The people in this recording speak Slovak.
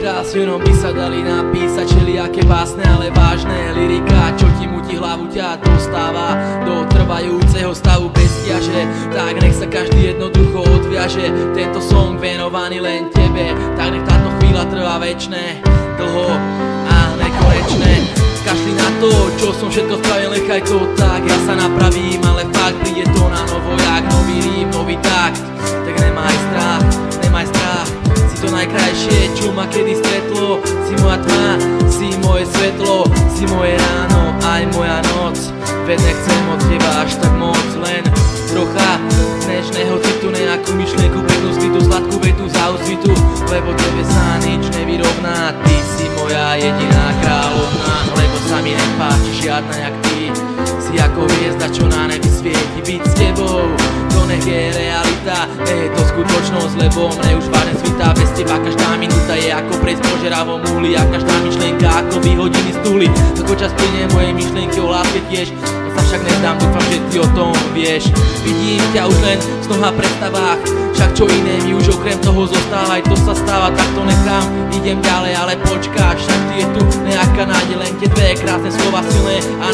Krásňunom by sa dali napísať všelijaké básne, ale vážne lyrika, čo ti mutí hlavu, ťa dostáva do trvajúceho stavu bez ťaže. Tak nech sa každý jednoducho odviaže, tento song venovaný len tebe. Tak nech táto chvíľa trvá večné, dlho a nekonečné. Kašli na to, čo som všetko spravil, nechaj to tak, ja sa napravím, ale fakt príde to na novo, jak nový rím, nový takt. Tak nemaj strach, si to najkrajšie, čo ma kedy stretlo. Si moja tma, si moje svetlo, si moje ráno, aj moja noc. Veď nechcem od teba až tak moc, len trocha dnešného citu, nejakú myšlienku, peknú skrytú sladkú vetu za úsvitu, lebo tebe sa nič nevyrovná. Ty si moja jediná kráľovná, lebo sa mi nepáči žiadna jak ty. Si ako hviezda, čo na nebi svieti. Byť s tebou, to nech je realita, nech je to skutočnosť, lebo mne už vážne svitá. Bez teba každá minúta je ako prejsť po žeravom uhli, a každá myšlienka ako vyhodiny z tuhly. Ako čas plynie moje myšlienky o láske tiež, to sa však nezdám, dúfam, že ty o tom vieš. Vidím ťa už len v snách a predstavách, však čo iné mi už okrem toho zostáva. Aj to sa stáva, tak to nechám, idem ďalej, ale počkáš, však ty je tu nejaká nádej, len tie dve krásne slova silné a